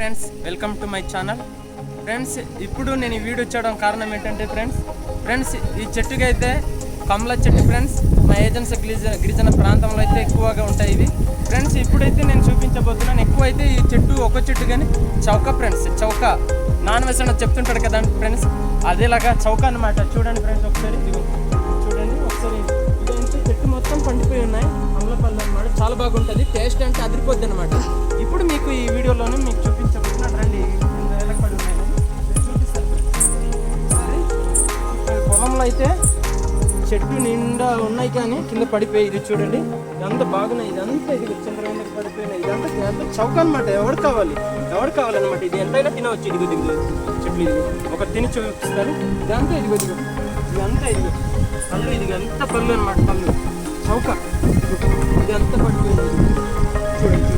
Friends, welcome to my channel. Friends, ఇప్పుడు నేను ఈ వీడియో చేయడం కారణం ఏంటంటే ఫ్రెండ్స్ ఈ చెట్టుకి అయితే కమల చెట్టు ఫ్రెండ్స్ మా ఏజెన్సీ గిరిజన ప్రాంతంలో అయితే ఎక్కువగా ఉంటాయి ఇవి ఫ్రెండ్స్. ఇప్పుడైతే నేను చూపించబోతున్నాను. ఎక్కువైతే ఈ చెట్టు ఒక చెట్టు కానీ చౌక ఫ్రెండ్స్, చౌక నాన్ వెజ్ అని చెప్తుంటాడు కదా ఫ్రెండ్స్, అదేలాగా చౌక అనమాట. చూడండి ఫ్రెండ్స్, ఒకసారి చూడండి ఒకసారి. ఇదంతా చెట్టు మొత్తం పండిపోయి ఉన్నాయి, కమలపల్లి అనమాట. చాలా బాగుంటుంది, టేస్ట్ అంటే అదిరిపోద్ది అనమాట. ఇప్పుడు మీకు ఈ వీడియోలోనే మీకు చూపించబోతున్నాను. రండి, ఎలా పడి ఉన్నాయని చూపిస్తాను. పొలంలో అయితే చెట్టు నిండా ఉన్నాయి కానీ కింద పడిపోయి, ఇది చూడండి ఇదంతా బాగున్నాయి. ఇదంతా ఇది చంద్రమైన పడిపోయినాయి. ఇదంతా చౌక అనమాట. ఎవరు కావాలన్నమాట. ఇది ఎంతైనా తినవచ్చు. ఇదిగో చెట్లు ఇది ఒక తిని చూపిస్తారు. ఇదంతా ఇదిగో ఇదంతా ఇదిగో పళ్ళు, ఇది అంతా పళ్ళు అనమాట. పళ్ళు చౌక, ఇది అంతా పడిపోయింది. చూడండి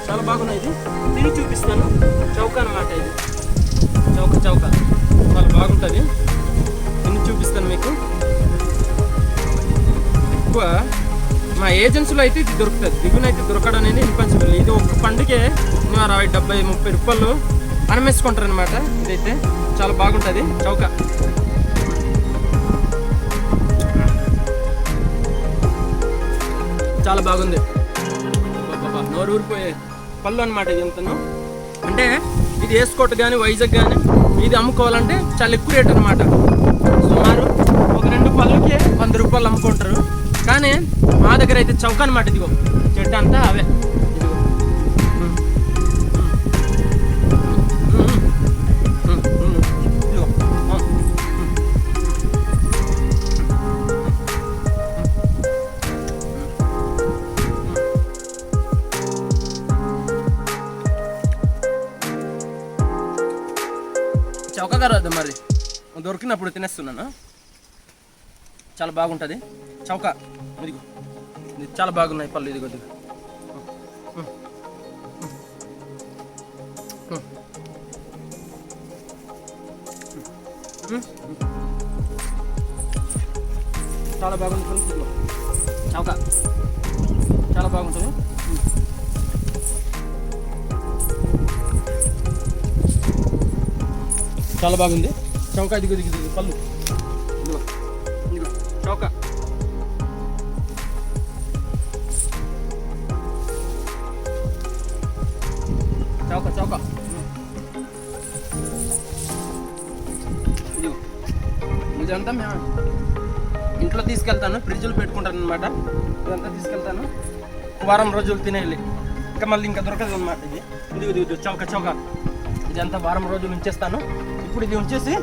చాలా బాగున్నాయి. ఇది తిని చూపిస్తాను. చౌక అనమాట. ఇది చౌక చాలా బాగుంటుంది. తిని చూపిస్తాను మీకు. ఎక్కువ మా ఏజెన్సీలో అయితే ఇది దొరుకుతుంది. దిగునైతే దొరకడం అనేది ఇంపాసిబుల్. ఇది ఒక పండుగే 60, 70, 30 రూపాయలు అనిమేసుకుంటారు అనమాట. ఇదైతే చాలా బాగుంటుంది. చౌక చాలా బాగుంది. నోరు ఊరిపోయే పళ్ళు అనమాట. ఇది ఎంతను అంటే ఇది వేసుకోవటం కానీ వైజాగ్ కానీ ఇది అమ్ముకోవాలంటే చాలా ఎక్కువ రేట్ అనమాట. సుమారు ఒక 2 పళ్ళుకి 100 రూపాయలు అమ్ముకుంటారు. కానీ మా దగ్గర అయితే చౌక అనమాట. ఇదిగో చెట్టు అంతా అవే. ఇదిగో చౌకగా రాదు మరి, దొరికినప్పుడు తినేస్తున్నాను. చాలా బాగుంటుంది చౌక. ఇదిగో ఇది చాలా బాగున్నాయి పళ్ళు. ఇదిగో చాలా బాగుంది పళ్ళు. ఇదిగో చౌక చాలా బాగుంటుంది. చాలా బాగుంది చౌక. ఇదిగో పళ్ళు చౌక. ఇదంతా మేము ఇంట్లో తీసుకెళ్తాను, ఫ్రిడ్జ్లో పెట్టుకుంటాను అనమాట. ఇదంతా తీసుకెళ్తాను, వారం రోజులు తినేయాలి. ఇంకా దొరకదు అనమాట. ఇది చౌక ఇదంతా వారం రోజులు ఉంచేస్తాను. ఇప్పుడు ఇది ఉంచేసి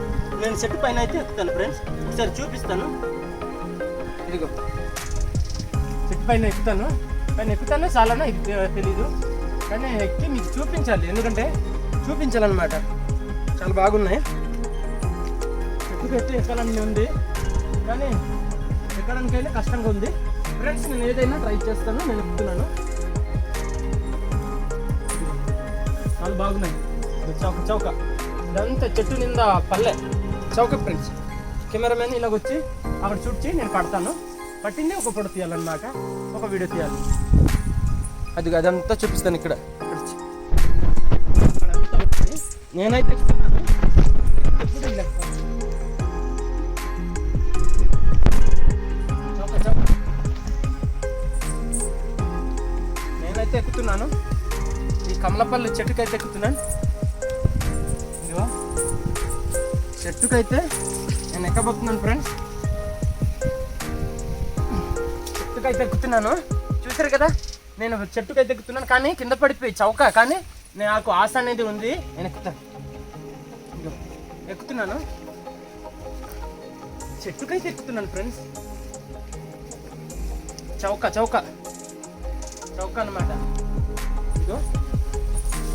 నేను చెట్టు పైన అయితే ఎక్కుతాను ఫ్రెండ్స్. ఒకసారి చూపిస్తాను. ఇదిగో చెట్టు పైన ఎక్కుతాను. చాలానా ఇది తెలీదు, కానీ ఎక్కి మీకు చూపించాలి. ఎందుకంటే చూపించాలన్నమాట. చాలా బాగున్నాయి. చెట్టు పెట్టి ఎక్కాలని ఉంది, కానీ ఎక్కడానికైనా కష్టంగా ఉంది ఫ్రెండ్స్. నేను ఏదైనా ట్రై చేస్తాను. నేను ఎక్కుతున్నాను. చాలా బాగున్నాయి. చౌక ఇదంతా చెట్టు నింద పల్లె చౌక ఫ్రెండ్స్. కెమెరామెన్ ఇలాగ వచ్చి అక్కడ చూడ్చి నేను పడతాను. పట్టింది ఒక ఫోటో తీయాలన్నమాట, ఒక వీడియో తీయాలి. అదంతా చూపిస్తాను. ఇక్కడ నేనైతే ఎక్కుతున్నాను. నేనైతే ఎక్కుతున్నాను. ఈ కమలపల్లి చెట్టుకైతే ఎక్కుతున్నాను. చెట్టుకైతే నేను ఎక్కబోతున్నాను ఫ్రెండ్స్. చెట్టుకైతే ఎక్కుతున్నాను. చూసారు కదా, నేను చెట్టుకైతే ఎక్కుతున్నాను, కానీ కింద పడిపోయి చౌక. కానీ నాకు ఆశ అనేది ఉంది. నేను ఎక్కుతున్నాను. చెట్టుకైతే ఎక్కుతున్నాను ఫ్రెండ్స్. చౌక అనమాట. ఇదో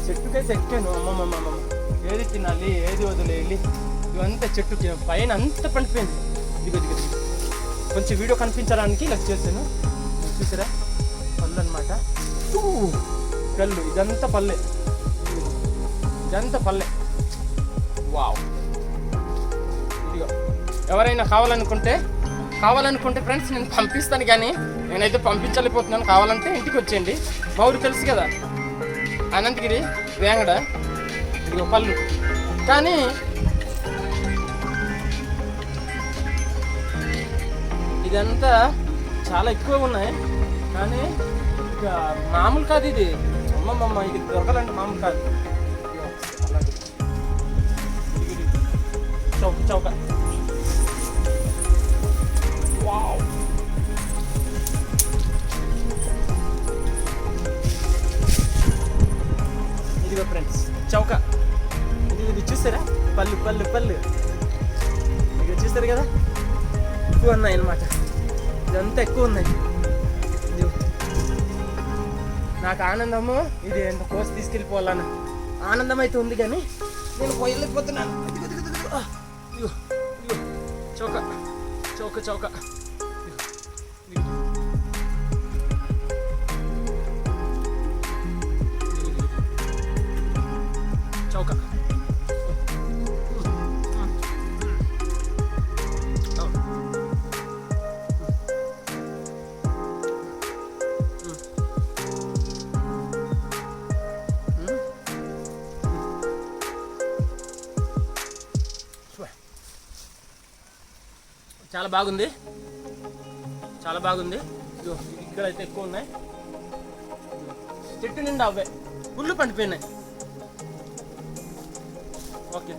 చెట్టుకైతే ఎక్కాను. అమ్మమ్మ ఏది తినాలి, ఏది వదిలేయాలి, ఇవంతా చెట్టు పైన అంతా పండిపోయింది. ఇదిగో కొంచెం వీడియో కనిపించడానికి ఇలా చేశాను. చూసారా, పళ్ళు అనమాట. కళ్ళు ఇదంతా పల్లె. వావ్. ఇదిగో ఎవరైనా కావాలనుకుంటే ఫ్రెండ్స్ నేను పంపిస్తాను, కానీ నేనైతే పంపించలేకపోతున్నాను. కావాలంటే ఇంటికి వచ్చేయండి. మా ఊరు తెలుసు కదా, అనంతగిరి వేంగడ. ఇదిగో పళ్ళు. కానీ ఇదంతా చాలా ఎక్కువ ఉన్నాయి, కానీ ఇక మామూలు కాదు ఇది. అమ్మమ్మమ్మ, ఇది దొరకాలంటే మామూలు కాదు. అలాగే చౌక చౌక. వావ్, ఇదిగో ఫ్రెండ్స్ చౌక. ఇది చూస్తారా, పళ్ళు పళ్ళు పళ్ళు. ఇక చూస్తారు కదా, ఎక్కువ ఉన్నాయి అన్నమాట. ఇదంతా ఎక్కువ ఉన్నాయి. నాకు ఆనందము ఇది ఎంత కోసి తీసుకెళ్ళిపోవాలని ఆనందం అయితే ఉంది, కానీ నేను పోయలేకపోతున్నాను. చౌక చౌక చౌక. చౌక చాలా బాగుంది, చాలా బాగుంది. ఇక్కడైతే ఎక్కువ ఉన్నాయి. చెట్టు నిండా అవే పుల్లు పండిపోయినాయి. ఓకే.